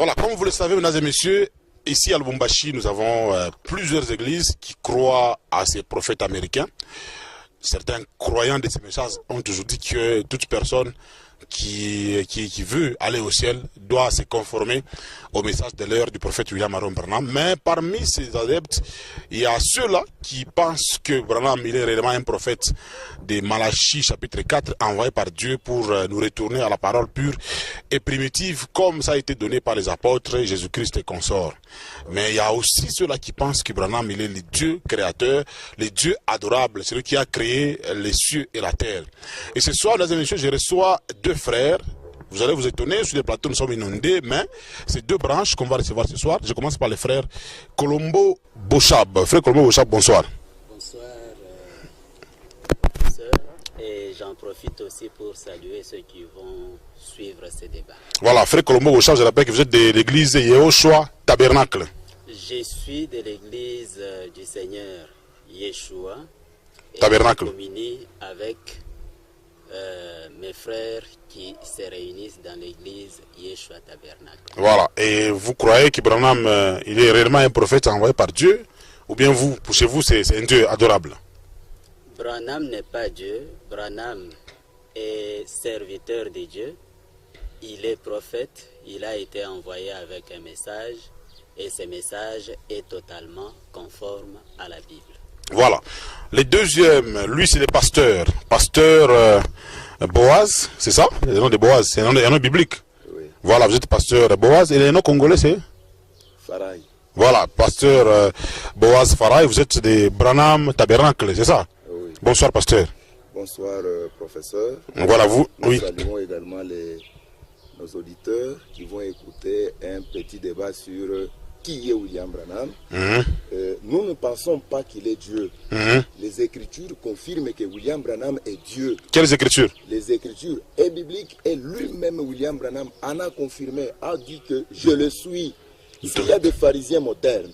Voilà, comme vous le savez, mesdames et messieurs, ici à Lubumbashi, nous avons plusieurs églises qui croient à ces prophètes américains. Certains croyants de ces messages ont toujours dit que toute personne qui veut aller au ciel doit se conformer au message de l'heure du prophète William Marion Branham. Mais parmi ces adeptes, il y a ceux-là qui pensent que Branham il est réellement un prophète de Malachie chapitre 4 envoyé par Dieu pour nous retourner à la parole pure et primitive comme ça a été donné par les apôtres, Jésus-Christ et consorts. Mais il y a aussi ceux-là qui pensent que Branham il est le Dieu créateur, le Dieu adorable, celui qui a créé les cieux et la terre. Et ce soir, mesdames et messieurs, je reçois deux frères. Vous allez vous étonner, sur les plateaux nous sommes inondés, mais c'est deux branches qu'on va recevoir ce soir. Je commence par les frères Colombo Bochab. Frère Colombo Bochab, bonsoir. Bonsoir, professeur. Et j'en profite aussi pour saluer ceux qui vont suivre ce débat. Voilà, frère Colombo Bochab, je rappelle que vous êtes de l'église Yehoshua Tabernacle. Je suis de l'église du Seigneur Yeshua. Tabernacle. Et je communie avec mes frères qui se réunissent dans l'église Yeshua Tabernacle. Voilà, et vous croyez que Branham il est réellement un prophète envoyé par Dieu, ou bien vous, chez vous, c'est un Dieu adorable? Branham n'est pas Dieu, Branham est serviteur de Dieu, il est prophète, il a été envoyé avec un message, et ce message est totalement conforme à la Bible. Voilà. Le deuxième, lui, c'est le pasteur. Pasteur Boaz, c'est ça? Le nom de Boaz, c'est un nom biblique. Oui. Voilà, vous êtes pasteur Boaz. Et le nom congolais, c'est? Farai. Voilà, pasteur Boaz Farai. Vous êtes de Branham Tabernacle, c'est ça? Oui. Bonsoir, pasteur. Bonsoir, professeur. Voilà, vous. Nous saluons également nos auditeurs qui vont écouter un petit débat sur qui est William Branham. Nous ne pensons pas qu'il est Dieu. Les Écritures confirment que William Branham est Dieu. Quelles Écritures? Les Écritures est biblique et lui-même, William Branham, en a confirmé, a dit que je le suis. S'il y a des pharisiens modernes,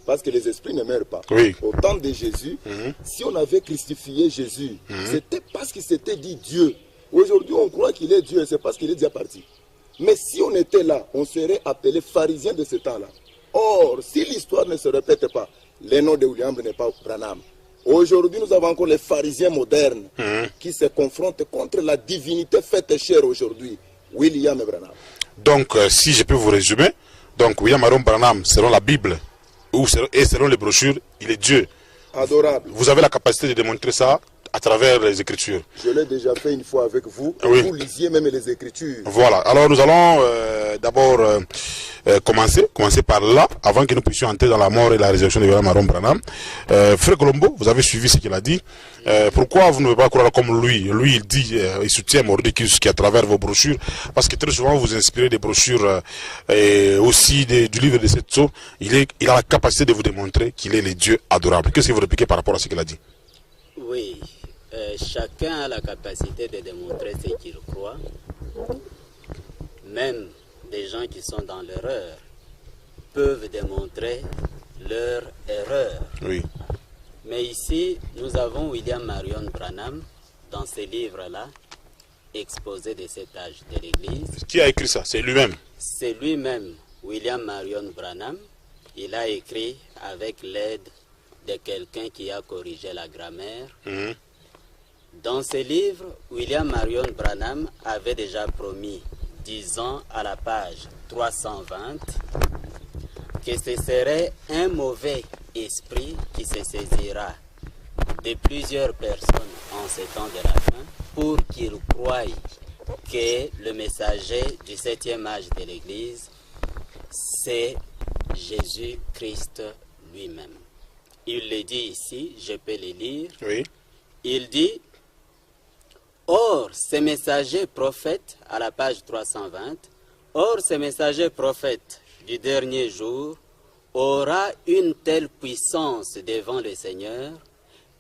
parce que les esprits ne meurent pas. Oui. Au temps de Jésus, si on avait crucifié Jésus, c'était parce qu'il s'était dit Dieu. Aujourd'hui, on croit qu'il est Dieu, c'est parce qu'il est déjà parti. Mais si on était là, on serait appelé pharisien de ce temps-là. Or, si l'histoire ne se répète pas, le nom de William n'est pas Branham. Aujourd'hui, nous avons encore les pharisiens modernes qui se confrontent contre la divinité faite chère aujourd'hui, William Branham. Donc, si je peux vous résumer, donc William Marion Branham, selon la Bible, et selon les brochures, il est Dieu. Adorable. Vous avez la capacité de démontrer ça à travers les Écritures. Je l'ai déjà fait une fois avec vous. Oui. Vous lisiez même les Écritures. Voilà. Alors nous allons d'abord commencer par là, avant que nous puissions entrer dans la mort et la résurrection de William Marion Branham. Frère Colombo, vous avez suivi ce qu'il a dit. Pourquoi vous ne pouvez pas croire comme lui? Lui, il dit, il soutient Mordicus qui à travers vos brochures, parce que très souvent vous inspirez des brochures aussi du livre de Setso. Il a la capacité de vous démontrer qu'il est le Dieu adorable. Qu'est-ce que vous répliquez par rapport à ce qu'il a dit? Oui. Chacun a la capacité de démontrer ce qu'il croit. Même des gens qui sont dans l'erreur peuvent démontrer leur erreur. Oui. Mais ici, nous avons William Marion Branham, dans ce livre-là, exposé de cet âge de l'Église. Qui a écrit ça? C'est lui-même. C'est lui-même, William Marion Branham. Il a écrit avec l'aide de quelqu'un qui a corrigé la grammaire. Dans ce livre, William Marion Branham avait déjà promis, disant à la page 320, que ce serait un mauvais esprit qui se saisira de plusieurs personnes en ces temps de la fin pour qu'ils croient que le messager du 7e âge de l'Église, c'est Jésus-Christ lui-même. Il le dit ici, je peux le lire. Oui. Il dit: or, ces messagers prophètes, à la page 320, or, ces messagers prophètes du dernier jour aura une telle puissance devant le Seigneur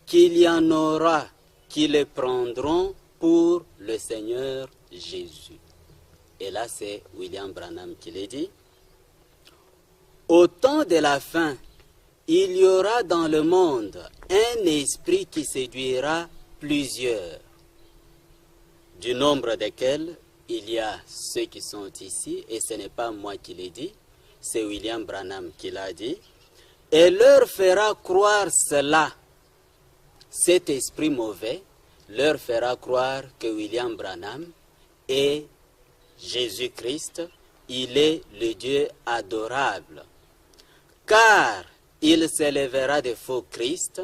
qu'il y en aura qui le prendront pour le Seigneur Jésus. Et là, c'est William Branham qui le dit. Au temps de la fin, il y aura dans le monde un esprit qui séduira plusieurs, du nombre desquels il y a ceux qui sont ici, et ce n'est pas moi qui l'ai dit, c'est William Branham qui l'a dit, et leur fera croire cela. Cet esprit mauvais leur fera croire que William Branham est Jésus-Christ, il est le Dieu adorable. Car il s'élèvera des faux Christ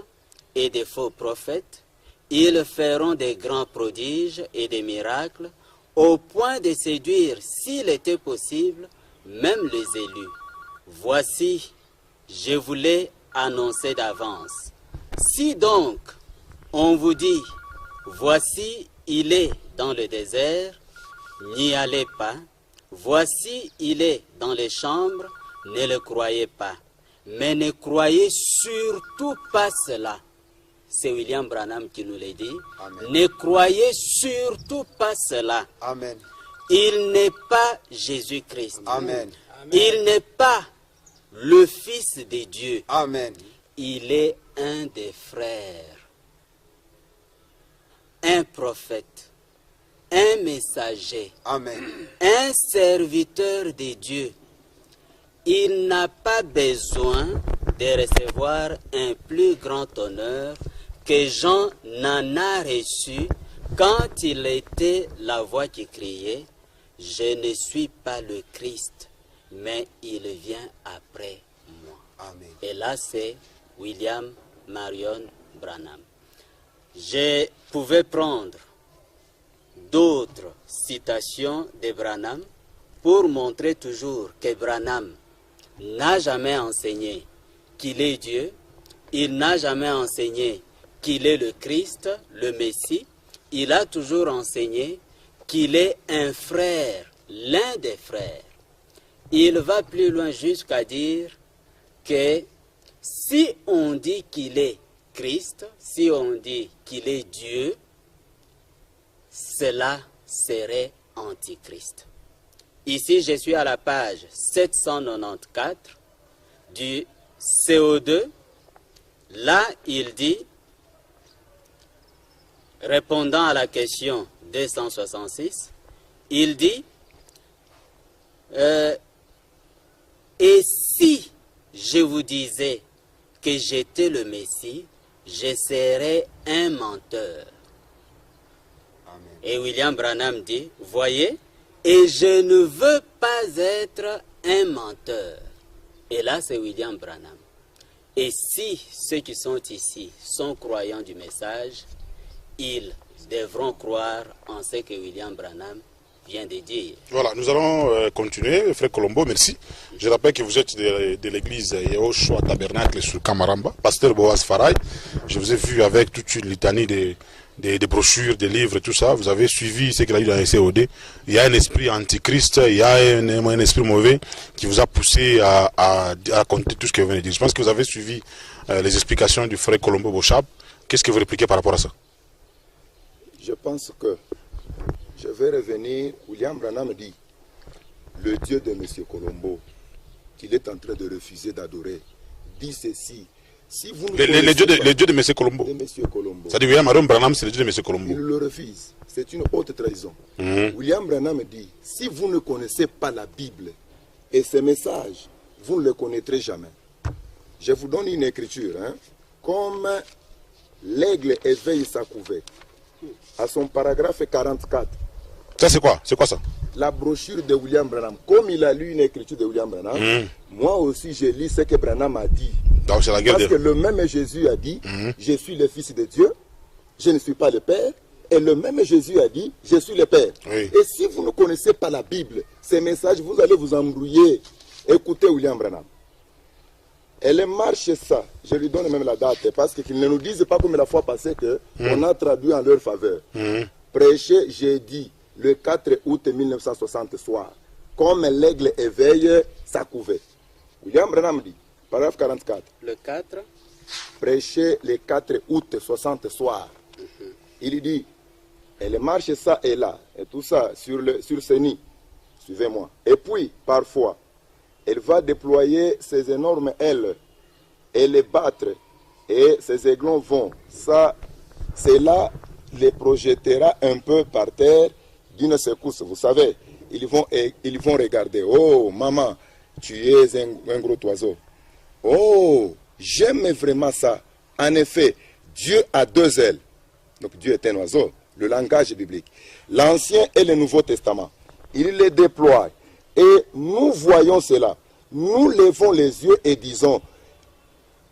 et des faux prophètes, ils feront des grands prodiges et des miracles, au point de séduire, s'il était possible, même les élus. Voici, je vous l'ai annoncé d'avance. Si donc on vous dit, voici, il est dans le désert, n'y allez pas. Voici, il est dans les chambres, ne le croyez pas. Mais ne croyez surtout pas cela. C'est William Branham qui nous l'a dit. Amen. Ne croyez surtout pas cela. Amen. Il n'est pas Jésus-Christ. Amen. Il n'est pas le Fils de Dieu. Amen. Il est un des frères, un prophète, un messager, Amen. un serviteur de Dieu. Il n'a pas besoin de recevoir un plus grand honneur que Jean n'en a reçu quand il était la voix qui criait « Je ne suis pas le Christ, mais il vient après moi ». Amen. Et là, c'est William Marion Branham. Je pouvais prendre d'autres citations de Branham pour montrer toujours que Branham n'a jamais enseigné qu'il est Dieu, il n'a jamais enseigné qu'il est le Christ, le Messie, il a toujours enseigné qu'il est un frère, l'un des frères. Il va plus loin jusqu'à dire que si on dit qu'il est Christ, si on dit qu'il est Dieu, cela serait antichrist. Ici, je suis à la page 794 du CO2. Là, il dit, répondant à la question 266, il dit, et si je vous disais que j'étais le Messie, je serais un menteur. Amen. Et William Branham dit, voyez, et je ne veux pas être un menteur. Et là, c'est William Branham. Et si ceux qui sont ici sont croyants du message, ils devront croire en ce que William Branham vient de dire. Voilà, nous allons continuer. Frère Colombo, merci. Je rappelle que vous êtes de l'église Yehoshua Tabernacle sur Kamaramba. Pasteur Boaz Farai, je vous ai vu avec toute une litanie des brochures, des livres, tout ça. Vous avez suivi ce qu'il a eu dans les COD. Il y a un esprit antichrist, il y a un esprit mauvais qui vous a poussé à raconter tout ce que vous venez de dire. Je pense que vous avez suivi les explications du frère Colombo Bochab. Qu'est-ce que vous répliquez par rapport à ça? Je pense que je vais revenir. William Branham dit, le Dieu de M. Colombo, qu'il est en train de refuser d'adorer, dit ceci. Si vous les dieux de M. Colombo. De M. Colombo. C'est-à-dire William Marion Branham, c'est le Dieu de M. Colombo. Il le refuse. C'est une haute trahison. William Branham dit, si vous ne connaissez pas la Bible et ses messages, vous ne le connaîtrez jamais. Je vous donne une écriture. Comme l'aigle éveille sa couvée. À son paragraphe 44. Ça c'est quoi? C'est quoi ça? La brochure de William Branham. Comme il a lu une écriture de William Branham, moi aussi je lis ce que Branham a dit. Donc c'est la guerre. Parce que le même Jésus a dit, je suis le Fils de Dieu, je ne suis pas le Père. Et le même Jésus a dit, je suis le Père. Oui. Et si vous ne connaissez pas la Bible, ces messages, vous allez vous embrouiller. Écoutez William Branham. Elle marche ça, je lui donne même la date, parce qu'ils ne nous disent pas comme la fois passée qu'on a traduit en leur faveur. Prêcher jeudi, le 4 août 1960 soir, comme l'aigle éveille sa couvée. William Branham dit, paragraphe 44. Le 4. Prêcher le 4 août 60 soir. Il dit, elle marche ça et là, et tout ça sur ses nids. Suivez-moi. Et puis, parfois, elle va déployer ses énormes ailes et les battre, et ses aiglons vont. Ça, cela les projettera un peu par terre, d'une secousse, vous savez, ils vont regarder. Oh, maman, tu es un gros oiseau. Oh, j'aime vraiment ça. En effet, Dieu a deux ailes. Donc Dieu est un oiseau. Le langage biblique. L'Ancien et le Nouveau Testament. Il les déploie. Et nous voyons cela. Nous levons les yeux et disons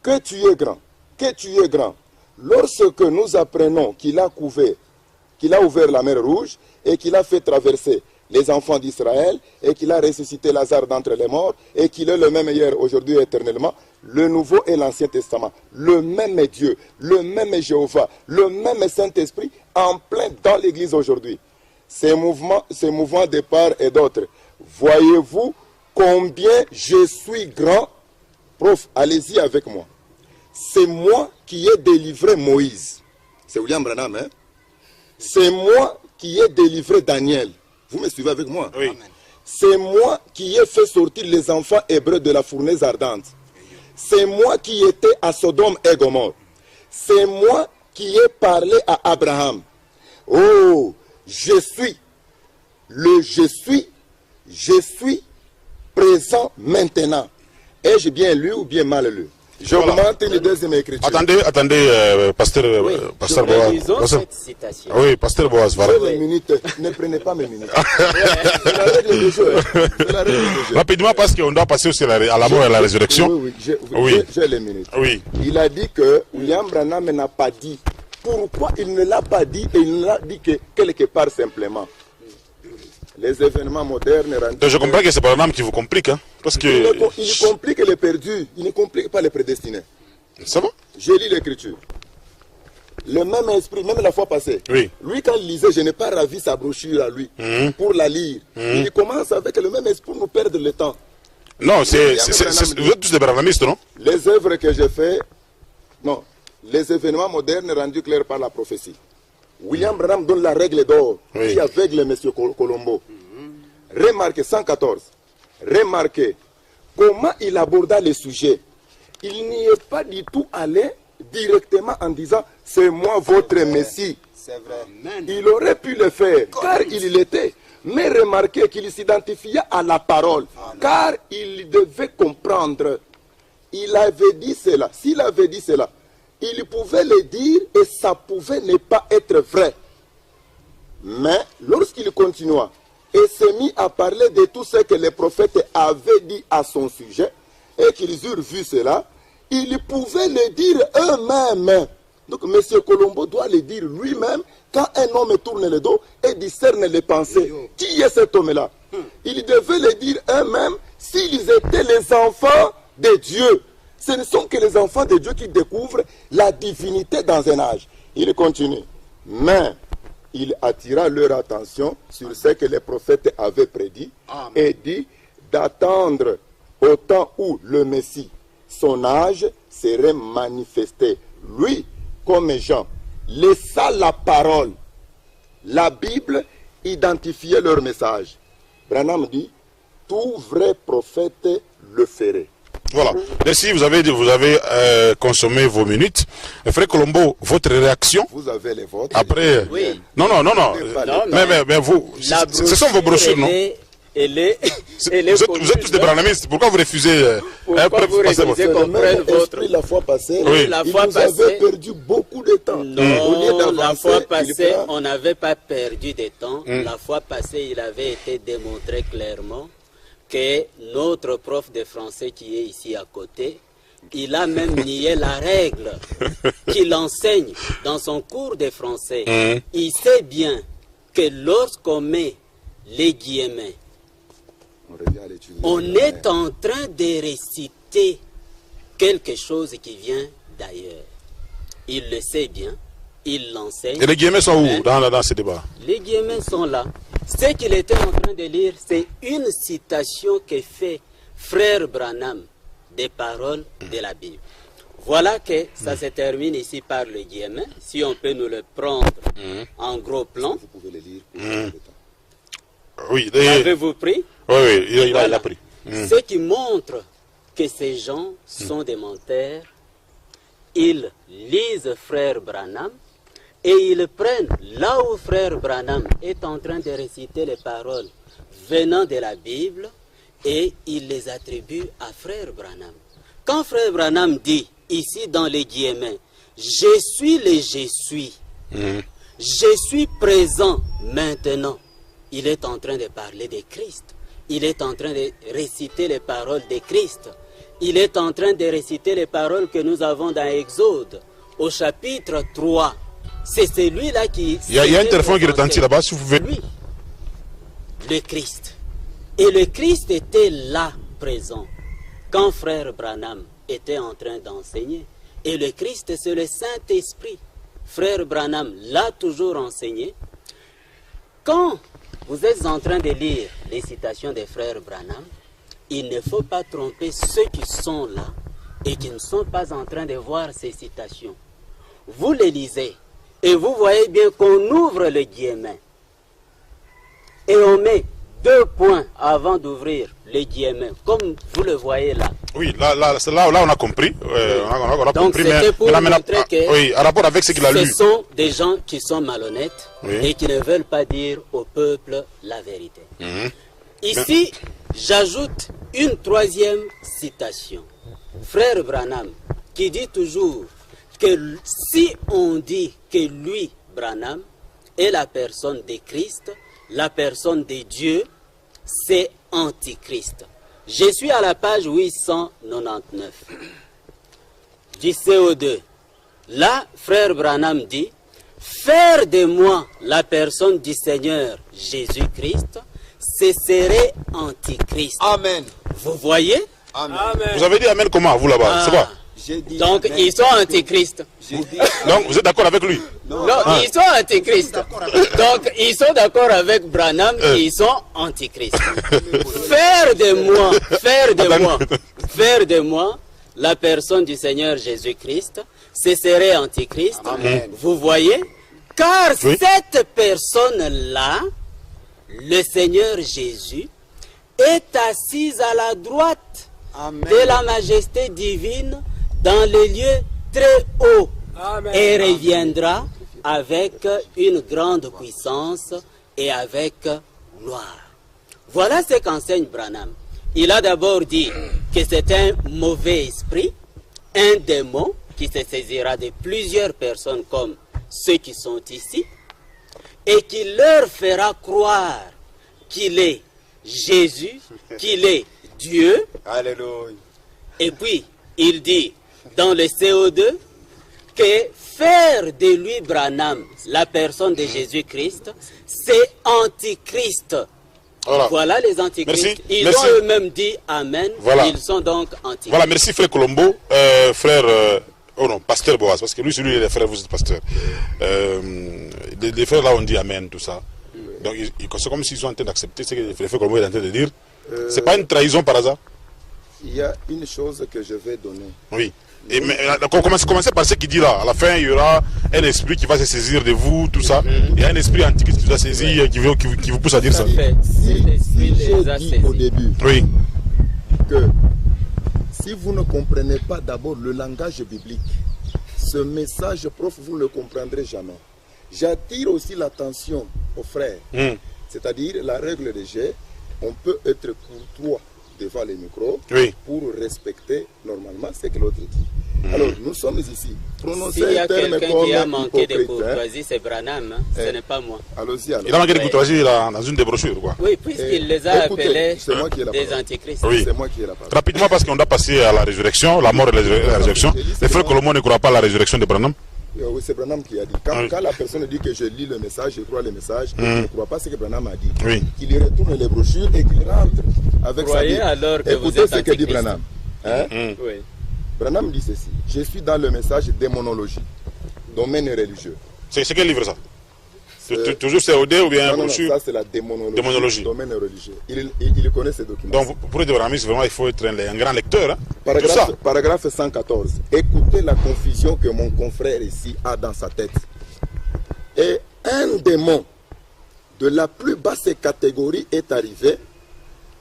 que tu es grand. Que tu es grand. Lorsque nous apprenons qu'il a ouvert la mer Rouge et qu'il a fait traverser les enfants d'Israël et qu'il a ressuscité Lazare d'entre les morts et qu'il est le même hier, aujourd'hui et éternellement, le Nouveau et l'Ancien Testament, le même Dieu, le même Jéhovah, le même Saint-Esprit en plein dans l'Église aujourd'hui. Ces mouvements de part et d'autre, voyez-vous combien je suis grand? Prof, allez-y avec moi. C'est moi qui ai délivré Moïse. C'est William Branham, hein? C'est moi qui ai délivré Daniel. Vous me suivez avec moi? Oui. C'est moi qui ai fait sortir les enfants hébreux de la fournaise ardente. C'est moi qui étais à Sodome et Gomorrhe. C'est moi qui ai parlé à Abraham. Oh, je suis présent maintenant. Ai-je bien lu ou bien mal lu? J'augmente une deuxième écriture. Attendez, pasteur, pasteur Boaz. Relisons cette citation. Oui, pasteur Boaz, voilà. Les minutes, ne prenez pas mes minutes. C'est la règle du jeu. C'est la règle du jeu. Rapidement, parce qu'on doit passer aussi à la mort et à la résurrection. Oui, oui, j'ai les minutes. Oui. Il a dit que William Branham n'a pas dit. Pourquoi il ne l'a pas dit et il ne l'a dit que quelque part simplement? Les événements modernes rendus... Donc je comprends que c'est Branham qui vous complique, hein, parce que... Il complique les perdus, il ne complique pas les prédestinés. Ça va? Je lis l'écriture. Le même esprit, même la fois passée. Oui. Lui, quand il lisait, je n'ai pas ravi sa brochure à lui pour la lire. Il commence avec le même esprit pour nous perdre le temps. Non, vous êtes tous des branhamistes, non? Les œuvres que j'ai faites, non, les événements modernes rendus clairs par la prophétie. William Branham donne la règle d'or qui aveugle M. Colombo. Remarquez, 114. Remarquez comment il aborda le sujet. Il n'y est pas du tout allé directement en disant « c'est moi votre Messie ». C'est vrai. Il aurait pu le faire, car il l'était. Mais remarquez qu'il s'identifiait à la parole, car il devait comprendre. Il avait dit cela. S'il avait dit cela, il pouvait le dire et ça pouvait ne pas être vrai. Mais lorsqu'il continua et s'est mis à parler de tout ce que les prophètes avaient dit à son sujet, et qu'ils eurent vu cela, ils pouvaient le dire eux-mêmes. Donc M. Colombo doit le dire lui-même quand un homme tourne le dos et discerne les pensées. Qui est cet homme-là? Ils devaient le dire eux-mêmes s'ils étaient les enfants de Dieu. Ce ne sont que les enfants de Dieu qui découvrent la divinité dans un âge. Il continue. Mais il attira leur attention sur ce que les prophètes avaient prédit et dit d'attendre au temps où le Messie, son âge, serait manifesté. Lui, comme Jean, laissa la parole. La Bible identifiait leur message. Branham dit, tout vrai prophète le ferait. Voilà. Merci, vous avez consommé vos minutes. Frère Colombo, votre réaction? Vous avez les vôtres. Après. Oui. Non. Mais vous, ce sont vos brochures, non? Elle est vous êtes tous des branhamistes. Pourquoi vous refusez Pourquoi vous refusez qu'on prenne votre... La fois passée, Oui. La il fois nous avait passée... perdu beaucoup de temps. Au lieu Non, la d'avancer, fois il passée, prend- on n'avait pas perdu de temps. La fois passée, il avait été démontré clairement que notre prof de français qui est ici à côté, il a même nié la règle qu'il enseigne dans son cours de français. Il sait bien que lorsqu'on met les guillemets, On revient à l'étude. on est en train de réciter quelque chose qui vient d'ailleurs. Il le sait bien, il l'enseigne. Et les guillemets sont où Hein? dans ce débat? Les guillemets sont là. Ce qu'il était en train de lire, c'est une citation que fait Frère Branham des paroles de la Bible. Voilà que ça se termine ici par le guillemet. Si on peut nous le prendre en gros plan. Vous pouvez le lire. Pour prendre le temps. Oui, Avez-vous pris? oui, il Voilà. a pris. Ce qui montre que ces gens sont des menteurs. Ils lisent Frère Branham et ils prennent là où frère Branham est en train de réciter les paroles venant de la Bible et ils les attribuent à frère Branham. Quand frère Branham dit, ici dans les guillemets, « Je suis le je suis », je suis présent maintenant, il est en train de parler de Christ. Il est en train de réciter les paroles de Christ. Il est en train de réciter les paroles que nous avons dans Exode, au chapitre 3. C'est celui-là qui... Il y a un téléphone qui retentit là-bas, si vous pouvez... Lui, le Christ. Et le Christ était là, présent, quand frère Branham était en train d'enseigner. Et le Christ, c'est le Saint-Esprit. Frère Branham l'a toujours enseigné. Quand vous êtes en train de lire les citations des frères Branham, il ne faut pas tromper ceux qui sont là et qui ne sont pas en train de voir ces citations. Vous les lisez et vous voyez bien qu'on ouvre le guillemet et on met 2 points avant d'ouvrir le guillemet, comme vous le voyez là. Oui, là on a compris. On a Donc compris, c'était pour montrer que oui, en rapport avec ce qu'il a lu. ce sont des gens qui sont malhonnêtes et qui ne veulent pas dire au peuple la vérité. Ici, j'ajoute une 3e citation. Frère Branham, qui dit toujours que si on dit que lui, Branham, est la personne de Christ, la personne de Dieu, c'est Antichrist. Je suis à la page 899 du CO2. Là, frère Branham dit, faire de moi la personne du Seigneur Jésus-Christ, ce serait Antichrist. Amen. Vous voyez? Amen. Vous avez dit Amen comment, vous là-bas? C'est quoi? J'ai dit Donc, amen. ils sont Antichrist. J'ai dit Donc, vous êtes d'accord avec lui? Non, ils sont Antichrist. Donc, ils sont d'accord avec Branham, ils sont Antichrist. Faire de moi la personne du Seigneur Jésus-Christ, ce serait Antichrist. Amen. Vous voyez? Car Oui. cette personne-là, le Seigneur Jésus, est assise à la droite Amen. de la majesté divine dans les lieux très hauts et reviendra avec une grande puissance et avec gloire. Voilà ce qu'enseigne Branham. Il a d'abord dit que c'est un mauvais esprit, un démon qui se saisira de plusieurs personnes comme ceux qui sont ici et qui leur fera croire qu'il est Jésus, qu'il est Dieu. Alléluia. Et puis, il dit dans le CO2 que faire de lui Branham la personne de Jésus-Christ, c'est Antichrist. Voilà les antichrists. Merci. Ils Merci. ont eux-mêmes dit Amen. Voilà. Ils sont donc antichrists. Voilà, merci frère Colombo. Oh non, pasteur Boaz, parce que lui, celui, les frères, vous êtes pasteur. Les frères là, on dit Amen, tout ça. Donc, c'est comme s'ils sont en train d'accepter ce que les frères Colombo est en train de dire. C'est pas une trahison par hasard? Il y a une chose que je vais donner. Oui. Et, mais, commencez par ce qu'il dit là. À la fin, il y aura un esprit qui va se saisir de vous, tout ça. Il y a un esprit antique qui vous a saisi, qui vous pousse à dire ça. Parfait. Si L'esprit les a j'ai dit saisis. au début Oui. que si vous ne comprenez pas d'abord le langage biblique, ce message, prof, vous ne le comprendrez jamais. J'attire aussi l'attention aux frères. C'est-à-dire, la règle de G, on peut être courtois devant les micros Oui. pour respecter normalement ce que l'autre dit. Alors, nous sommes ici. Prononcer S'il y a un terme quelqu'un qui a comme manqué de hypocrite, courtoisie, c'est Branham, hein. Ce n'est pas moi. Allons-y, Il a manqué de Oui. courtoisie dans une des brochures, quoi. Oui, puisqu'il les a Écoutez, appelés c'est moi qui ai la des parole. antichrists. Oui. C'est moi qui ai la parole. Rapidement, parce qu'on doit passer à la résurrection, la mort et la résurrection. Les frères Colombo ne croient pas à la résurrection de Branham. Oui, c'est Branham qui a dit. Oui. Quand la personne dit que je lis le message, je crois le message, je ne crois pas ce que Branham a dit. Oui. Qu'il y retourne les brochures et qu'il rentre avec sa Croyez Bible. alors que vous Écoutez êtes ce que dit antichrist. Branham. Hein? Oui. Branham dit ceci. Je suis dans le message démonologie, domaine religieux. C'est quel livre ça? Toujours COD ou bien Non, non, brochure? ça c'est la démonologie, Démonologie. domaine religieux. Il connaît ces documents. Donc, pour être Branhamiste, vraiment, il faut être un grand lecteur. Hein? Tout ça. Paragraphe 114. Écoutez la confusion que mon confrère ici a dans sa tête. Et un démon de la plus basse catégorie est arrivé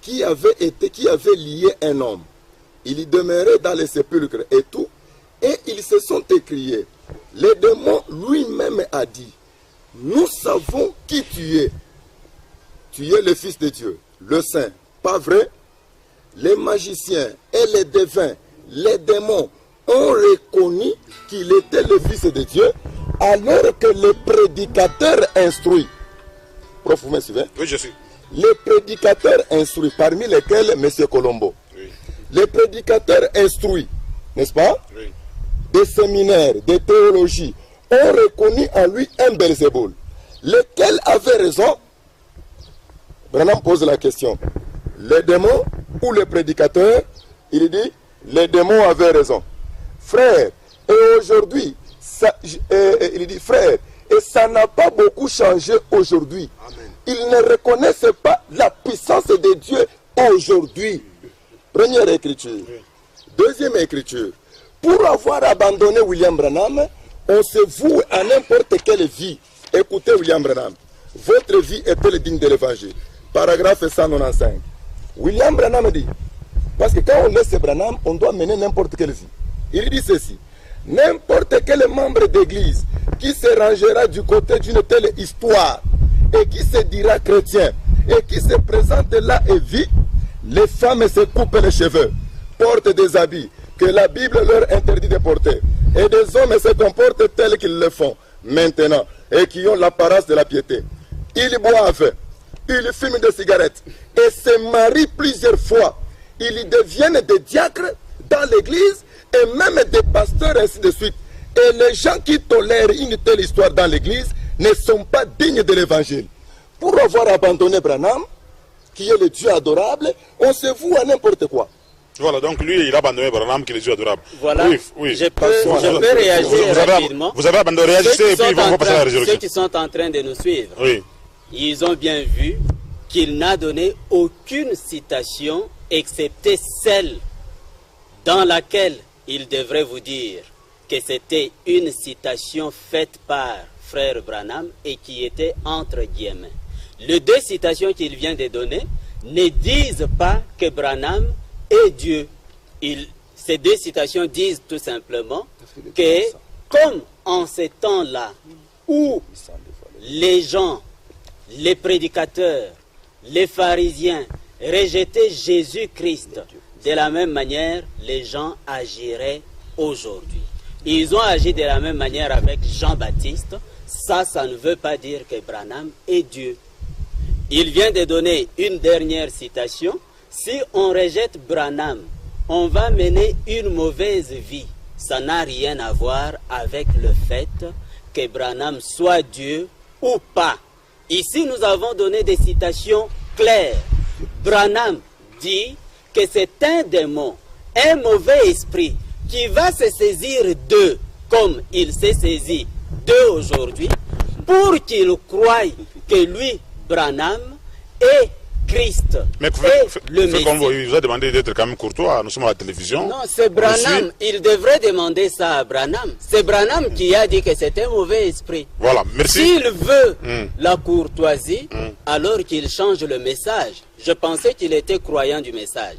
qui avait lié un homme. Il y demeurait dans les sépulcres et tout. Et ils se sont écriés. Le démon lui-même a dit, nous savons qui tu es. Tu es le Fils de Dieu, le Saint. Pas vrai? Les magiciens et les devins, les démons ont reconnu qu'il était le Fils de Dieu, alors que les prédicateurs instruits, prof, vous me suivez? Oui, je suis. Les prédicateurs instruits, parmi lesquels M. Colombo, Oui. les prédicateurs instruits, n'est-ce pas, Oui. des séminaires, des théologies, ont reconnu en lui un Belzéboul. Lequel avait raison? Branham pose la question. Les démons ou les prédicateurs? Il dit, les démons avaient raison. Frère, et aujourd'hui, il dit, frère, et ça n'a pas beaucoup changé aujourd'hui. Ils ne reconnaissent pas la puissance de Dieu aujourd'hui. Première écriture. Deuxième écriture. Pour avoir abandonné William Branham, on se voue à n'importe quelle vie. Écoutez William Branham. Votre vie est-elle digne de l'évangile? Paragraphe 195. William Branham dit, parce que quand on laisse Branham, on doit mener n'importe quelle vie. Il dit ceci. N'importe quel membre d'église qui se rangera du côté d'une telle histoire et qui se dira chrétien et qui se présente là et vit, les femmes se coupent les cheveux, portent des habits que la Bible leur interdit de porter, et des hommes se comportent tels qu'ils le font maintenant et qui ont l'apparence de la piété. Ils boivent, ils fument des cigarettes et se marient plusieurs fois. Ils deviennent des diacres dans l'église et même des pasteurs, ainsi de suite. Et les gens qui tolèrent une telle histoire dans l'église ne sont pas dignes de l'évangile. Pour avoir abandonné Branham, qui est le Dieu adorable, on se voue à n'importe quoi. Voilà, donc lui, il a abandonné Branham, qui est le Dieu adorable. Voilà, oui, oui. Je peux réagir rapidement. Vous avez abandonné, réagissez et puis on va passer à la résurrection. Ceux qui sont en train de nous suivre, oui. Ils ont bien vu qu'il n'a donné aucune citation excepté celle dans laquelle il devrait vous dire que c'était une citation faite par frère Branham et qui était entre guillemets. Les deux citations qu'il vient de donner ne disent pas que Branham est Dieu. Ces deux citations disent tout simplement que comme en ces temps-là où les gens, les prédicateurs, les pharisiens rejetaient Jésus-Christ, de la même manière, les gens agiraient aujourd'hui. Ils ont agi de la même manière avec Jean-Baptiste. Ça ne veut pas dire que Branham est Dieu. Il vient de donner une dernière citation. Si on rejette Branham, on va mener une mauvaise vie. Ça n'a rien à voir avec le fait que Branham soit Dieu ou pas. Ici, nous avons donné des citations claires. Branham dit que c'est un démon, un mauvais esprit, qui va se saisir d'eux, comme il s'est saisi d'eux aujourd'hui, pour qu'ils croient que lui, Branham, est Christ. Mais le Messie. Comme il vous a demandé d'être quand même courtois, nous sommes à la télévision. Non, c'est Branham. Il devrait demander ça à Branham. C'est Branham qui a dit que c'était un mauvais esprit. Voilà, merci. S'il veut la courtoisie, alors qu'il change le message. Je pensais qu'il était croyant du message.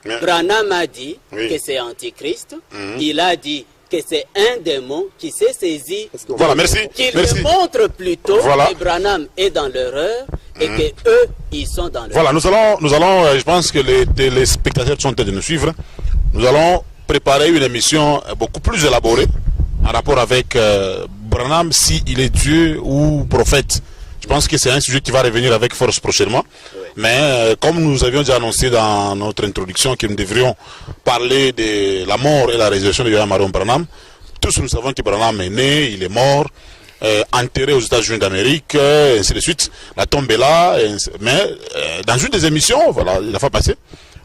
Branham a dit que c'est Antichrist. Il a dit que c'est un démon qui s'est saisi. Voilà, merci. Qu'il montre plutôt que Branham est dans l'erreur et que eux, ils sont dans l'erreur. Voilà, nous allons, je pense que les téléspectateurs sont en train de nous suivre. Nous allons préparer une émission beaucoup plus élaborée en rapport avec Branham, s'il est Dieu ou prophète. Je pense que c'est un sujet qui va revenir avec force prochainement. Oui. Mais comme nous avions déjà annoncé dans notre introduction que nous devrions parler de la mort et la résurrection de William Marion Branham, tous nous savons que Branham est né, il est mort, enterré aux États-Unis d'Amérique, ainsi de suite. La tombe est là. Mais dans une des émissions, voilà, la fois passée,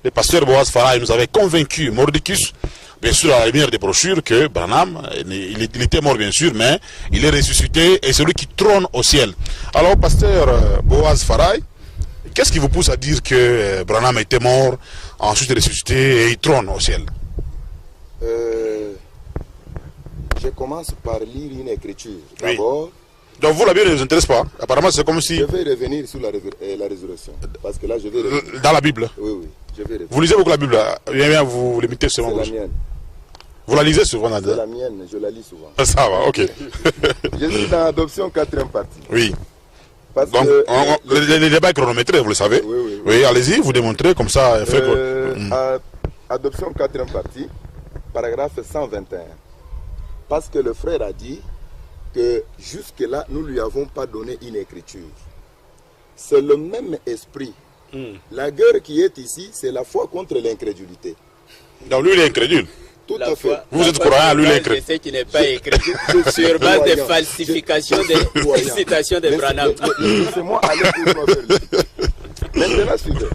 le pasteur Boaz Farah nous avait convaincu, Mordicus, bien sûr à la lumière des brochures, que Branham, il était mort bien sûr, mais il est ressuscité et c'est lui qui trône au ciel. Alors pasteur Boaz Farah, qu'est-ce qui vous pousse à dire que Branham était mort, ensuite ressuscité et il trône au ciel? Je commence par lire une écriture. D'abord. Oui. Donc vous, la Bible ne vous intéresse pas? Apparemment c'est comme si... Je vais revenir sur la résurrection. Parce que là je vais revenir. Dans la Bible? Oui, oui. Je vais revenir. Vous lisez beaucoup la Bible? Bien, vous limitez selon vous. vous. C'est la mienne. Vous la lisez souvent, C'est Nadia? la mienne, je la lis souvent. Ça va, ok. Je suis dans l'adoption 4e partie. Oui. Parce Donc, que le débat est chronométré, vous le savez. Oui. Oui, allez-y, vous démontrez comme ça. Adoption 4e partie, paragraphe 121. Parce que le frère a dit que jusque-là, nous ne lui avons pas donné une écriture. C'est le même esprit. La guerre qui est ici, c'est la foi contre l'incrédulité. Donc lui, il est incrédule. Tout à fait. Vous êtes croyant, lui, il est incrédule. C'est ce qui n'est pas écrit sur base de falsification des citations de Branham. Laissez-moi aller pour moi vers lui. Maintenant, suivez.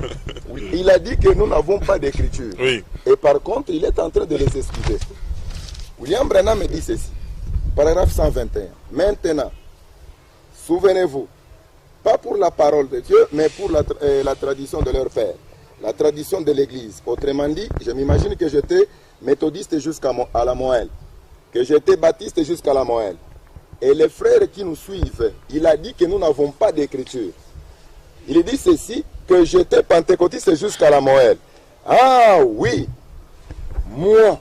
Il a dit que nous n'avons pas d'écriture. Oui. Et par contre, il est en train de les expliquer. William Branham dit ceci. Paragraphe 121. Maintenant, souvenez-vous, pas pour la parole de Dieu, mais pour la tradition de leur père, la tradition de l'Église. Autrement dit, je m'imagine que j'étais méthodiste jusqu'à la Moëlle, que j'étais baptiste jusqu'à la Moëlle. Et les frères qui nous suivent, il a dit que nous n'avons pas d'écriture. Il dit ceci, que j'étais pentecôtiste jusqu'à la Moëlle. Ah oui, moi.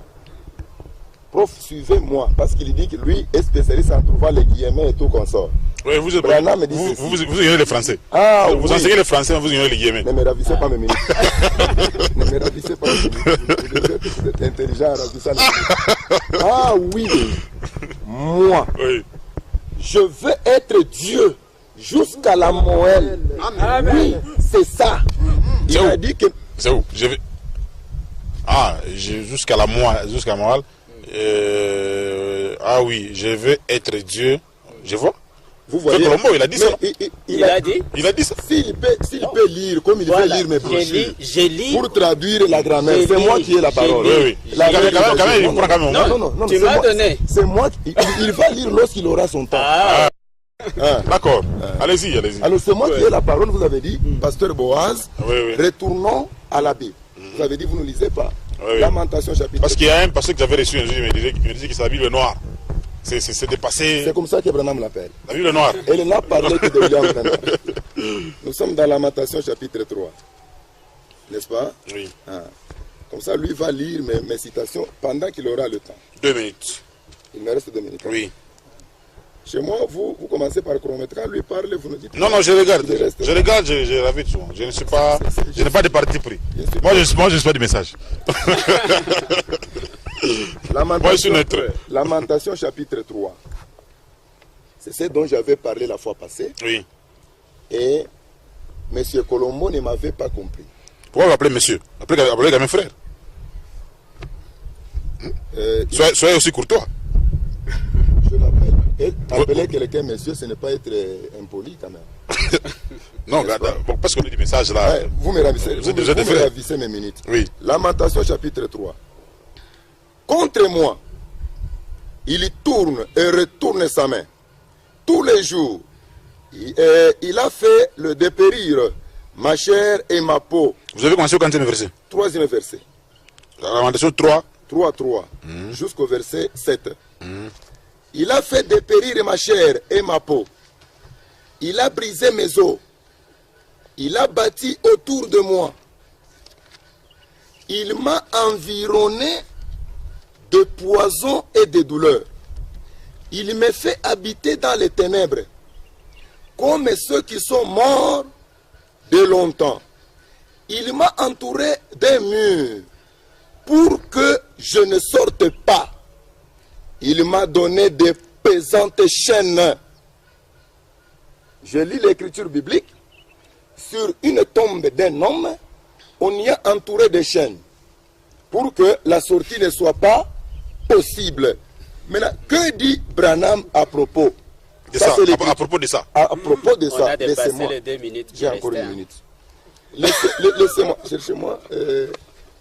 Prof, suivez-moi, parce qu'il dit que lui est spécialiste en trouvant les guillemets et tout consort. Oui, vous ignorez le français. Ah, vous enseignez le français, mais vous ignorez les guillemets. Ne me ravissez pas mes minutes. Ne me ravissez pas mes minutes. Vous êtes intelligent en ravissant les minutes. Ah oui, moi, Oui. je veux être Dieu jusqu'à la Moëlle. Oui, c'est ça. Il a dit que... C'est où? Je vais... Ah, jusqu'à la moelle. Ah oui, je veux être Dieu. Je vois. Vous voyez, Colombo, il a dit ça. Il a dit. Il a dit ça. S'il peut lire comme il veut lire mes brochures, Je lis. pour traduire la grammaire, Je c'est lis, moi qui ai la parole. Oui. Quand même, il prend quand même. Non, Tu m'as donné. C'est moi qui... Il va lire lorsqu'il aura son temps. Ah, D'accord. Allez-y. Alors c'est moi qui ai la parole, vous avez dit, Pasteur Boaz, Oui. retournons à la Bible. Vous avez dit, vous ne lisez pas. Oui. Lamentation chapitre. Parce qu'il y a un pasteur que j'avais reçu un jour, il me disait que c'est la Bible noire. C'est dépassé. C'est comme ça que Branham l'appelle. La Bible noire. Elle n'a parlé que de William Branham. Nous sommes dans Lamentation chapitre 3. N'est-ce pas? Oui. Comme ça, lui va lire mes citations pendant qu'il aura le temps. 2 minutes. Il me reste 2 minutes. Oui. Chez moi, vous commencez par chronomètre. Quand lui parle, vous nous dites... Non, je regarde. Il reste- Je regarde, je ravite souvent. Je n'ai pas de parti pris. Moi, je ne suis pas du message. Lamentation chapitre 3. C'est ce dont j'avais parlé la fois passée. Oui. Et M. Colombo ne m'avait pas compris. Pourquoi vous appelez monsieur? Appelez quand même frère. Soyez aussi courtois. Je l'appelle. Et appeler quelqu'un monsieur, ce n'est pas être impoli quand même. Non, parce qu'on a du message là. Ouais, vous me ravissez, Vous êtes déjà des vous me frères. ravissez mes minutes. Oui. Lamentation chapitre 3. Contre moi, il y tourne et retourne sa main. Tous les jours, il a fait le dépérir ma chair et ma peau. Vous avez commencé au 15e verset. 3e verset. La Lamentation 3. 3, jusqu'au verset 7. Il a fait dépérir ma chair et ma peau. Il a brisé mes os. Il a bâti autour de moi. Il m'a environné de poison et de douleur. Il me fait habiter dans les ténèbres, comme ceux qui sont morts de longtemps. Il m'a entouré d'un mur pour que je ne sorte pas. Il m'a donné des pesantes chaînes. Je lis l'écriture biblique. Sur une tombe d'un homme, on y a entouré de chaînes pour que la sortie ne soit pas possible. Maintenant, que dit Branham à propos De ça, c'est à propos de ça. À propos de on ça, a dépassé laissez-moi. les 2 minutes. qui J'ai encore restaient, une hein. minute. Laissez-moi, cherchez-moi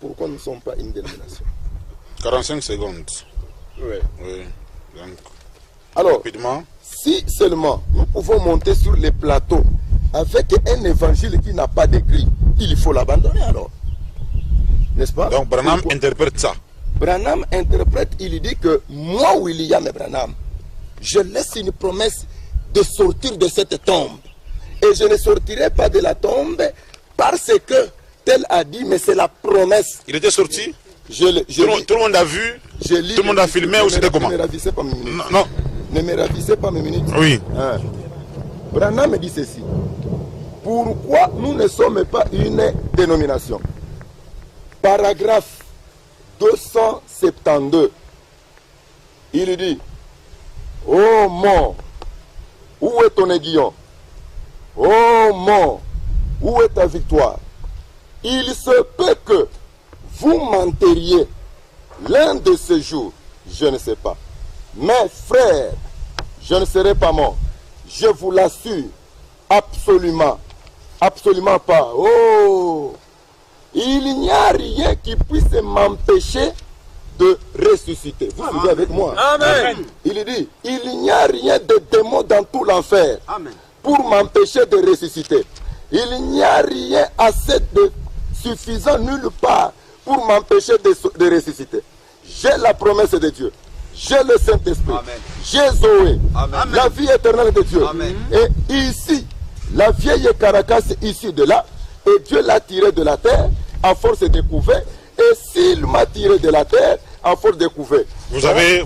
pourquoi nous ne sommes pas une dénomination. 45 secondes. Oui. Oui. Donc, Alors, rapidement. si seulement nous pouvons monter sur les plateaux avec un évangile qui n'a pas d'écrit, il faut l'abandonner alors. N'est-ce pas? Donc, Branham interprète ça. Branham interprète, il dit que moi, William Branham, je laisse une promesse de sortir de cette tombe. Et je ne sortirai pas de la tombe parce que tel a dit, mais c'est la promesse. Il était sorti. Tout le monde a vu, tout le monde a filmé, ou c'était comment? Ne me ravissez pas mes minutes. Non. Ne me ravissez pas mes minutes. Oui. Hein. Branham me dit ceci. Pourquoi nous ne sommes pas une dénomination? Paragraphe 272. Il dit: ô mort, où est ton aiguillon? Ô mort, où est ta victoire? Il se peut que vous m'enterriez l'un de ces jours, je ne sais pas. Mais frère, je ne serai pas mort. Je vous l'assure, absolument, absolument pas. Oh, il n'y a rien qui puisse m'empêcher de ressusciter. Vous suivez avec moi? Amen. Il dit, il n'y a rien de démon dans tout l'enfer pour m'empêcher de ressusciter. Il n'y a rien assez de suffisant nulle part pour m'empêcher de ressusciter. J'ai la promesse de Dieu. J'ai le Saint-Esprit. J'ai Zoé. Amen. La vie éternelle de Dieu. Amen. Et ici, la vieille caracasse issue de là, et Dieu l'a tiré de la terre à force de couver. Et s'il m'a tiré de la terre à force de couver. Vous avez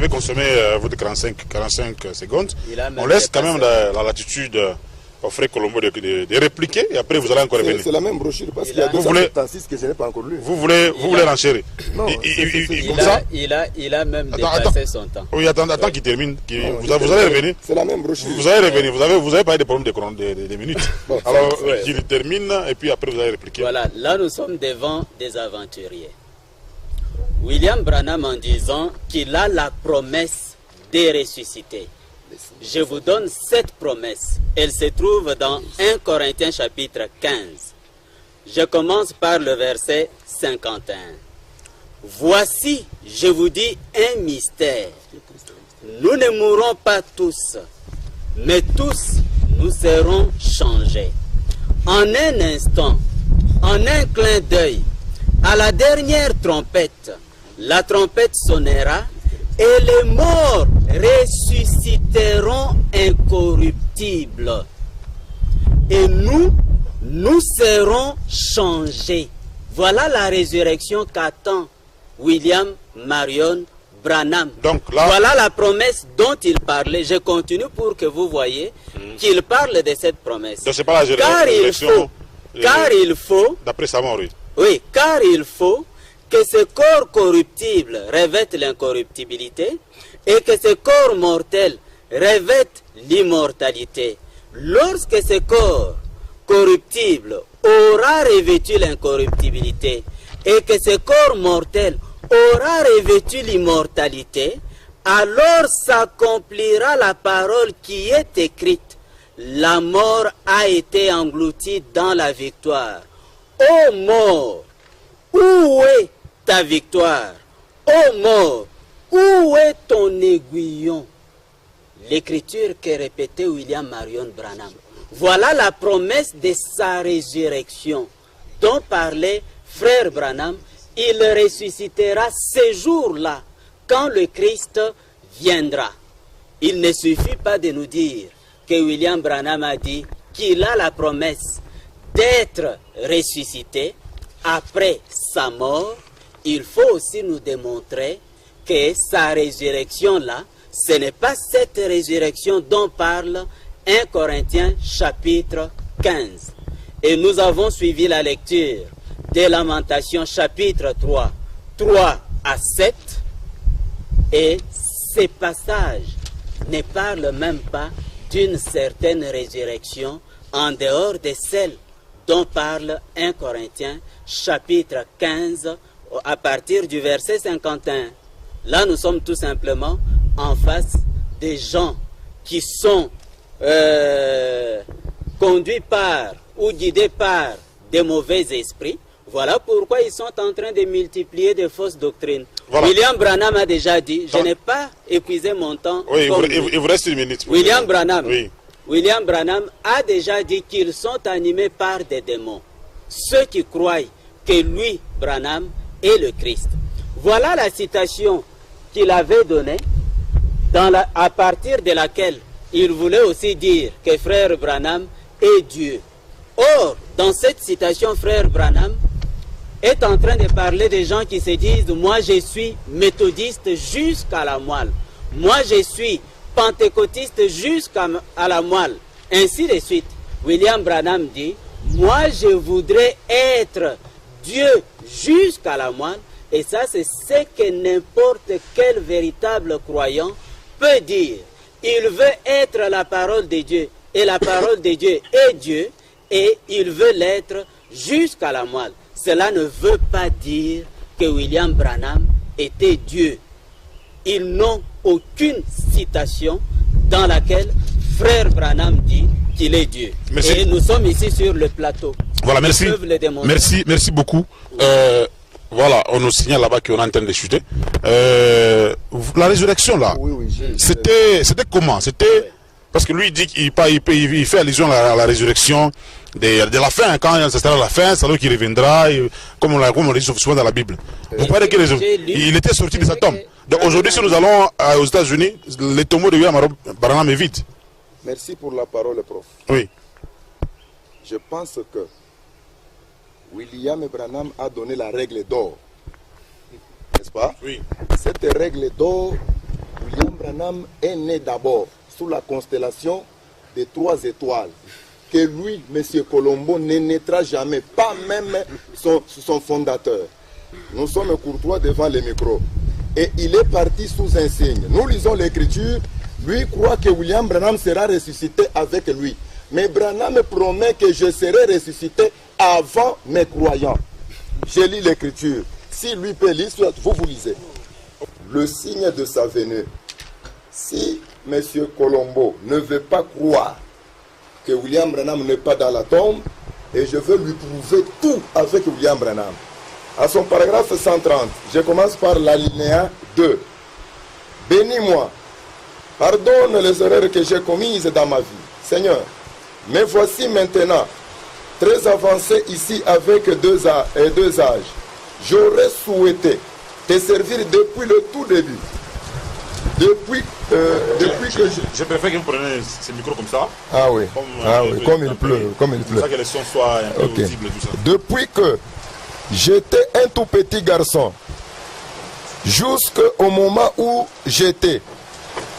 consommé votre 45 secondes. On laisse quand même la latitude au frère Colombo de répliquer et après vous allez encore revenir. C'est la même brochure parce qu'il y a 276 que je n'ai pas encore lu. Vous voulez renchérir. Non, il a même dépassé son temps. Oui, attends qu'il termine. Vous allez revenir. C'est la même brochure. Vous allez revenir. Vous avez pas eu de problème de minutes. Alors qu'il termine et puis après vous allez répliquer. Voilà, là nous sommes devant des aventuriers. William Branham en disant qu'il a la promesse de ressusciter. Je vous donne cette promesse. Elle se trouve dans 1 Corinthiens chapitre 15. Je commence par le verset 51. Voici, je vous dis un mystère. Nous ne mourrons pas tous, mais tous nous serons changés. En un instant, en un clin d'œil, à la dernière trompette, la trompette sonnera et les morts ressusciteront incorruptibles. Et nous serons changés. Voilà la résurrection qu'attend William Marion Branham. Donc là, voilà la promesse dont il parlait. Je continue pour que vous voyez qu'il parle de cette promesse. Donc c'est pas la résurrection. Car il faut, d'après sa mort, oui. Oui, car il faut que ce corps corruptible revête l'incorruptibilité et que ce corps mortel revête l'immortalité. Lorsque ce corps corruptible aura revêtu l'incorruptibilité et que ce corps mortel aura revêtu l'immortalité, alors s'accomplira la parole qui est écrite. La mort a été engloutie dans la victoire. Ô mort, où est ta victoire? Ô mort, où est ton aiguillon? L'écriture que répétait William Marion Branham. Voilà la promesse de sa résurrection dont parlait frère Branham. Il ressuscitera ce jour-là quand le Christ viendra. Il ne suffit pas de nous dire que William Branham a dit qu'il a la promesse d'être ressuscité après sa mort. Il faut aussi nous démontrer que sa résurrection-là, ce n'est pas cette résurrection dont parle 1 Corinthiens chapitre 15. Et nous avons suivi la lecture des Lamentations chapitre 3, 3 à 7. Et ces passages ne parlent même pas d'une certaine résurrection en dehors de celle dont parle 1 Corinthiens chapitre 15 à partir du verset 51. Là, nous sommes tout simplement en face des gens qui sont conduits par ou guidés par des mauvais esprits. Voilà pourquoi ils sont en train de multiplier de fausses doctrines. Voilà. William Branham a déjà dit, je n'ai pas épuisé mon temps. Oui, il vous reste une minute. William Branham, oui. William Branham a déjà dit qu'ils sont animés par des démons. Ceux qui croient que lui, Branham, est le Christ. Voilà la citation qu'il avait donnée à partir de laquelle il voulait aussi dire que frère Branham est Dieu. Or, dans cette citation, frère Branham est en train de parler des gens qui se disent « Moi, je suis méthodiste jusqu'à la moelle. Moi, je suis pentecôtiste jusqu'à la moelle. » Ainsi de suite. William Branham dit « Moi, je voudrais être Dieu jusqu'à la moelle. » Et ça, c'est ce que n'importe quel véritable croyant peut dire. Il veut être la parole de Dieu. Et la parole de Dieu est Dieu. Et il veut l'être jusqu'à la moelle. Cela ne veut pas dire que William Branham était Dieu. Ils n'ont aucune citation dans laquelle Frère Branham dit qu'il est Dieu. Merci. Et nous sommes ici sur le plateau. Voilà, merci. Ils peuvent le démontrer. Merci beaucoup. Voilà, on nous signale là-bas qu'on est en train de chuter. La résurrection là, c'était comment? C'était parce que lui il dit qu'il fait allusion à la résurrection de la fin, quand ça sera la fin, c'est là qu'il reviendra, comme on le dit souvent dans la Bible. Vous croyez qu'il était sorti de sa tombe? Donc aujourd'hui, si nous allons aux États-Unis, le tombeau de William Branham est vide. Merci pour la parole, prof. Oui. Je pense que William Branham a donné la règle d'or. N'est-ce pas? Oui. Cette règle d'or, William Branham est né d'abord sous la constellation des 3 étoiles. Que lui, M. Colombo, ne naîtra jamais, pas même son fondateur. Nous sommes courtois devant les micros. Et il est parti sous un signe. Nous lisons l'écriture. Lui croit que William Branham sera ressuscité avec lui. Mais Branham promet que je serai ressuscité avant mes croyants. Je lis l'écriture. Si lui peut lire, vous lisez. Le signe de sa venue. Si M. Colombo ne veut pas croire que William Branham n'est pas dans la tombe, et je veux lui prouver tout avec William Branham. À son paragraphe 130, je commence par l'alinéa 2. Bénis-moi, pardonne les erreurs que j'ai commises dans ma vie, Seigneur. Mais voici maintenant, très avancé ici avec deux âges. J'aurais souhaité te servir depuis le tout début. Depuis que je préfère que vous preniez ces micros comme ça. Ah oui, comme il pleut. Comme ça que les sons soient un peu audibles et tout ça. Depuis que j'étais un tout petit garçon, jusqu'au moment où j'étais,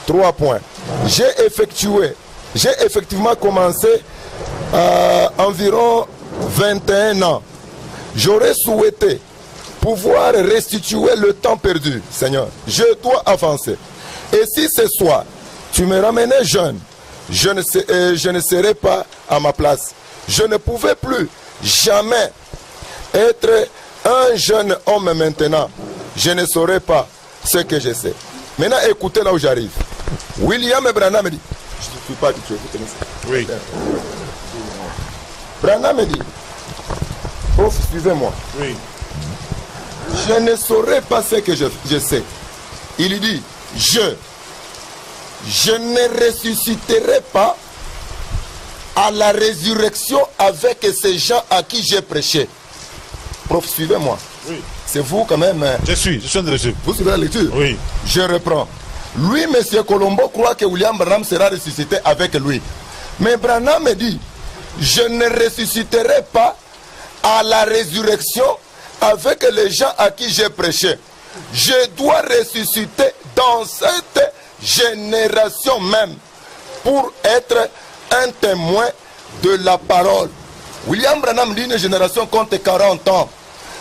3 points, j'ai effectivement commencé à environ 21 ans. J'aurais souhaité pouvoir restituer le temps perdu. Seigneur, je dois avancer. Et si ce soir, tu me ramenais jeune, je ne serais pas à ma place. Je ne pouvais plus jamais être un jeune homme maintenant. Je ne saurais pas ce que je sais. Maintenant, écoutez là où j'arrive. William Branham dit, je ne suis pas habitué, vous connaissez. Oui. Branham dit, prof, suivez-moi. Oui. Je ne saurais pas ce que je sais. Il dit, je ne ressusciterai pas à la résurrection avec ces gens à qui j'ai prêché. Prof, suivez-moi. Oui. C'est vous quand même. Je suis en train de suivre. Vous suivez la lecture? Oui. Je reprends. Lui, M. Colombo, croit que William Branham sera ressuscité avec lui. Mais Branham me dit, je ne ressusciterai pas à la résurrection avec les gens à qui j'ai prêché. Je dois ressusciter dans cette génération même pour être un témoin de la parole. William Branham dit une génération compte 40 ans.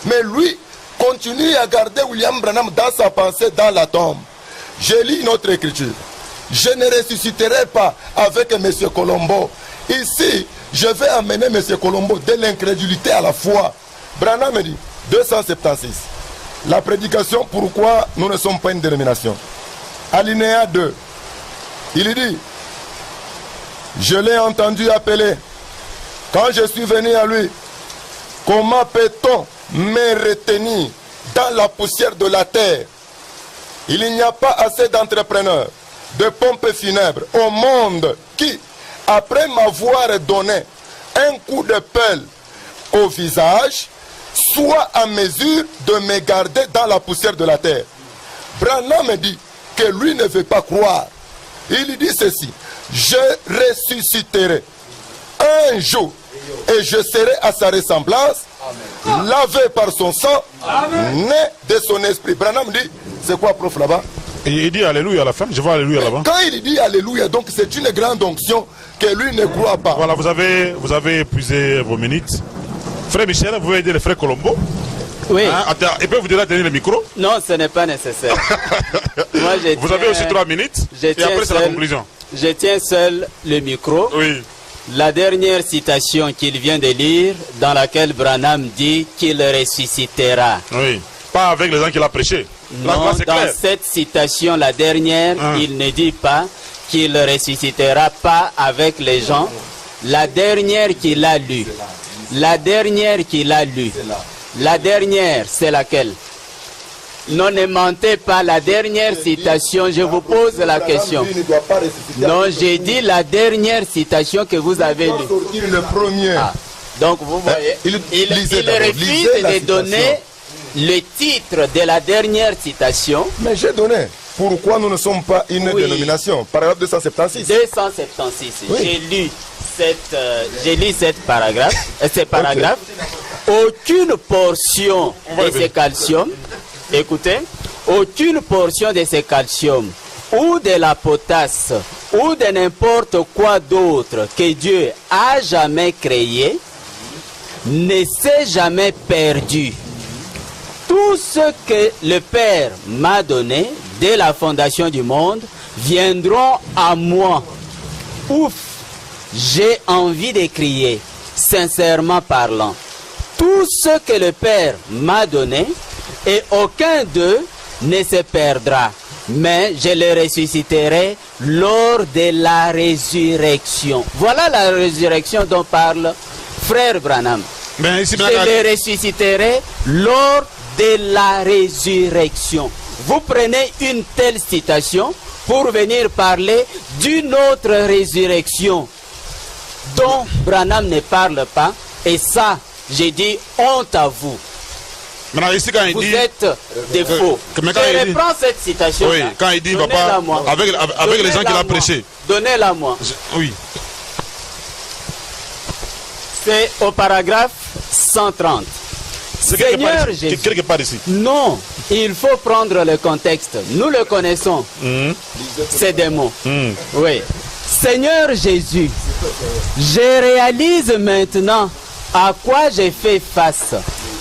Mais lui continue à garder William Branham dans sa pensée dans la tombe. Je lis une autre écriture. Je ne ressusciterai pas avec M. Colombo. Ici, je vais amener M. Colombo de l'incrédulité à la foi. Branham me dit, 276. La prédication, pourquoi nous ne sommes pas une dénomination. Alinéa 2. Il dit, je l'ai entendu appeler. Quand je suis venu à lui, comment peut-on me retenir dans la poussière de la terre? Il n'y a pas assez d'entrepreneurs, de pompes funèbres au monde qui, après m'avoir donné un coup de pelle au visage, soit à mesure de me garder dans la poussière de la terre. Branham me dit que lui ne veut pas croire. Il dit ceci, je ressusciterai un jour et je serai à sa ressemblance lavé par son sang, né de son esprit. Branham dit, c'est quoi, prof, là-bas? Et il dit Alléluia à la fin. Je vois Alléluia là-bas. Quand il dit Alléluia, donc c'est une grande onction que lui ne croit pas. Voilà, vous avez épuisé vos minutes. Frère Michel, vous pouvez aider le frère Colombo. Oui. Hein, et puis vous devez tenir le micro. Non, ce n'est pas nécessaire. Moi, Vous avez aussi 3 minutes. Et après, c'est la conclusion. Je tiens seul le micro. Oui. La dernière citation qu'il vient de lire, dans laquelle Branham dit qu'il ressuscitera. Oui. Pas avec les gens qu'il a prêché. Non, dans cette citation, la dernière, il ne dit pas qu'il ressuscitera pas avec les gens. La dernière qu'il a lue. La dernière qu'il a lue. La dernière, c'est laquelle? Non, ne mentez pas, la dernière citation, je vous pose la question. Non, j'ai dit la dernière citation que vous avez lue. Le premier. Ah, donc vous voyez, il refuse de donner le titre de la dernière citation. Mais j'ai donné. Pourquoi nous ne sommes pas une dénomination? Paragraphe 276. 276. Oui. J'ai lu ces paragraphes. Aucune portion de ces calciums, écoutez, aucune portion de ces calciums ou de la potasse ou de n'importe quoi d'autre que Dieu a jamais créé ne s'est jamais perdu. Tout ce que le Père m'a donné dès la fondation du monde viendront à moi. Ouf, j'ai envie de crier, sincèrement parlant. Tout ce que le Père m'a donné, et aucun d'eux ne se perdra, mais je les ressusciterai lors de la résurrection. Voilà la résurrection dont parle frère Branham. Je les ressusciterai lors de la résurrection. Vous prenez une telle citation pour venir parler d'une autre résurrection dont Branham ne parle pas, et ça, j'ai dit honte à vous. Maintenant, ici, quand il vous dit, êtes des faux. Je reprends cette citation. Oui, quand il dit papa, avec les gens qu'il a prêché. Donnez-la moi. Oui. C'est au paragraphe 130. Seigneur Jésus. Quelque part ici. Non, il faut prendre le contexte. Nous le connaissons. C'est des mots. Oui. Seigneur Jésus, je réalise maintenant à quoi j'ai fait face.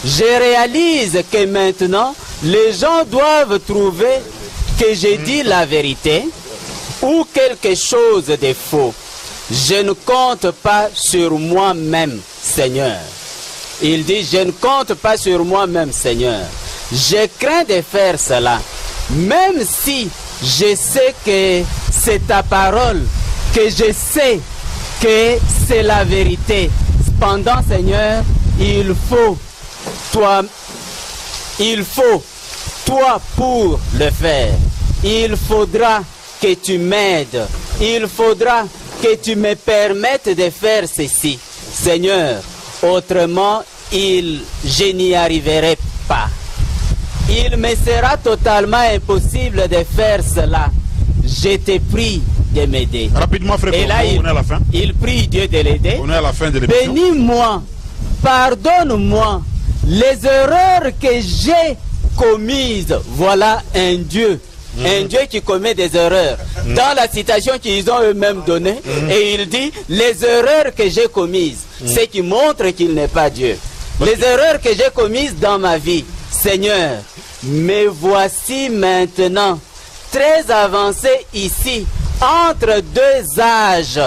Je réalise que maintenant, les gens doivent trouver que j'ai dit la vérité ou quelque chose de faux. Je ne compte pas sur moi-même, Seigneur. Il dit, je ne compte pas sur moi-même, Seigneur. Je crains de faire cela. Même si je sais que c'est ta parole, que je sais que c'est la vérité. Cependant, Seigneur, il faut toi pour le faire. Il faudra que tu m'aides. Il faudra que tu me permettes de faire ceci. Seigneur, autrement, je n'y arriverai pas. Il me sera totalement impossible de faire cela. Je te prie de m'aider. Rapidement, frère, et là, on est à la fin. Il prie Dieu de l'aider. On est à la fin de l'émission. Bénis-moi, pardonne-moi les erreurs que j'ai commises. Voilà un Dieu. Un Dieu qui commet des erreurs. Dans la citation qu'ils ont eux-mêmes donnée, et il dit, les erreurs que j'ai commises, c'est qui montre qu'il n'est pas Dieu. Les erreurs que j'ai commises dans ma vie, Seigneur, me voici maintenant très avancé ici, entre deux âges.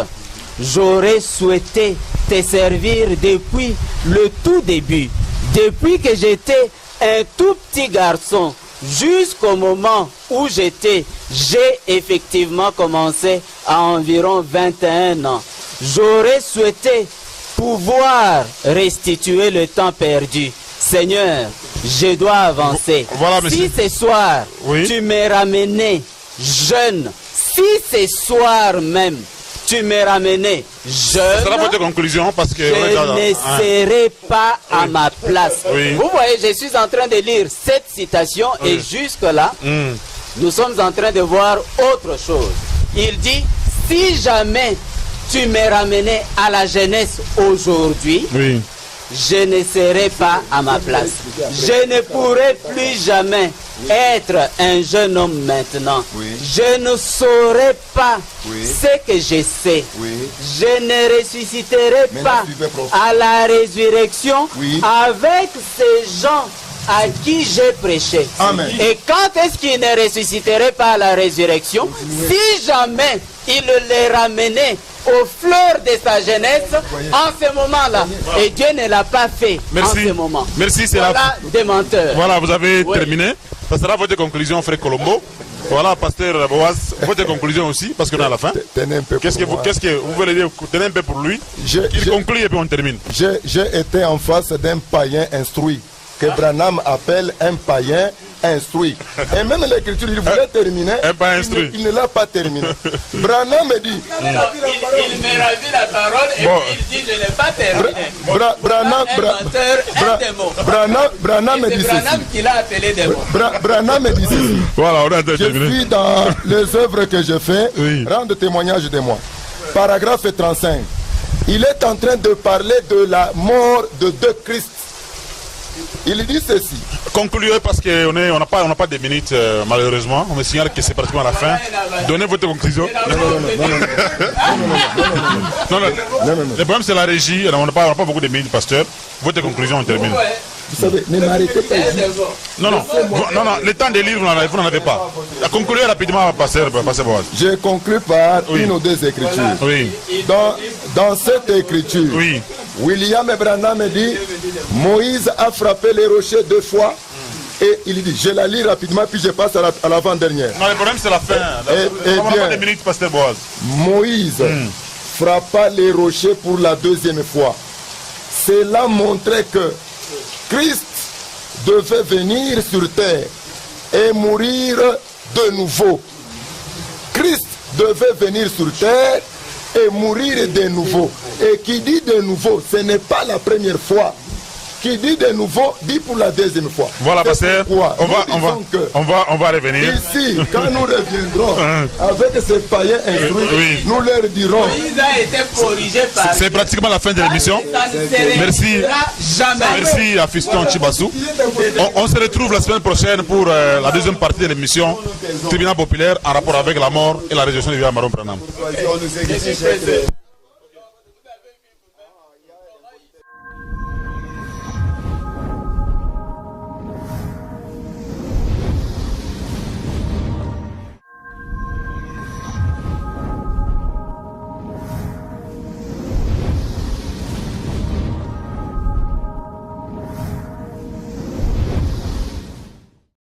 J'aurais souhaité te servir depuis le tout début, depuis que j'étais un tout petit garçon, jusqu'au moment où j'ai effectivement commencé à environ 21 ans. J'aurais souhaité pouvoir restituer le temps perdu. Seigneur, je dois avancer. Voilà, si ce soir, tu m'es ramené jeune, si ce soir même, tu m'es ramené jeune, c'est la votre conclusion parce que je ne serai pas à ma place. Vous voyez, je suis en train de lire cette citation et jusque-là, nous sommes en train de voir autre chose. Il dit, si jamais tu m'es ramené à la jeunesse aujourd'hui, je ne serai pas à ma place. Je ne pourrai plus jamais être un jeune homme maintenant. Oui. Je ne saurai pas Oui. ce que je sais. Oui. Je ne ressusciterai Maintenant, pas suivez, prof. à la résurrection Oui. avec ces gens à qui j'ai prêché. Amen. Et quand est-ce qu'il ne ressusciterait pas à la résurrection? Si jamais il les ramenait aux fleurs de sa jeunesse en ce moment-là. Et Dieu ne l'a pas fait en ce moment. Merci, c'est Voilà des menteurs. Voilà, vous avez Oui. terminé. Ça sera votre conclusion, frère Colombo. Voilà, pasteur Boaz, votre conclusion aussi, parce qu'on est à la fin. Tenez un peu Qu'est-ce que pour vous, moi. qu'est-ce que vous voulez dire? Tenez un peu pour lui. Qu'il conclue et puis on termine. J'ai été en face d'un païen instruit, que Branham appelle un païen instruit. Et même l'écriture, il voulait terminer. Un païen instruit. Il ne l'a pas terminé. Branham me dit. Il me ravit la parole et Bon. puis il dit je n'ai pas terminé. Branham me dit C'est Branham ceci. qui l'a appelé des mots. Branham me dit ceci. Voilà, on a Je terminé. suis dans les œuvres que je fais, Oui. rendre témoignage de moi. Paragraphe 35. Il est en train de parler de la mort de deux Christ. Il dit ceci. Concluez parce qu'on n'a pas de minutes, malheureusement. On me signale que c'est pratiquement la fin. Donnez votre conclusion. Non, le problème, c'est la régie. On n'a pas beaucoup de minutes, pasteur. Votre conclusion, on termine. Vous savez, ne m'arrêtez pas. Non, le temps des livres, vous n'en avez pas. Concluez rapidement, pasteur Boaz. Je conclus par Oui. une ou deux écritures. Oui, Dans cette écriture, oui. William Branham dit Moïse a frappé les rochers deux fois. Et il dit, je la lis rapidement, puis je passe à l'avant-dernière. Non, le problème, c'est la fin. On n'a pas de minutes, pasteur Boaz. Moïse frappa les rochers pour la deuxième fois. Cela montrait que Christ devait venir sur terre et mourir de nouveau. Christ devait venir sur terre et mourir de nouveau. Et qui dit de nouveau, ce n'est pas la première fois. Qui dit de nouveau, dit pour la deuxième fois. Voilà, C'est pasteur. pourquoi On va revenir. ici, quand nous reviendrons avec ces païens instruits, Oui. nous leur dirons. Moïse a été corrigé par C'est pratiquement la fin de l'émission. ça ne se Merci. répétera jamais. Merci à Fiston Chibassou. On se retrouve la semaine prochaine pour la deuxième partie de l'émission Tribunal populaire en rapport avec la mort et la résurrection de William Branham.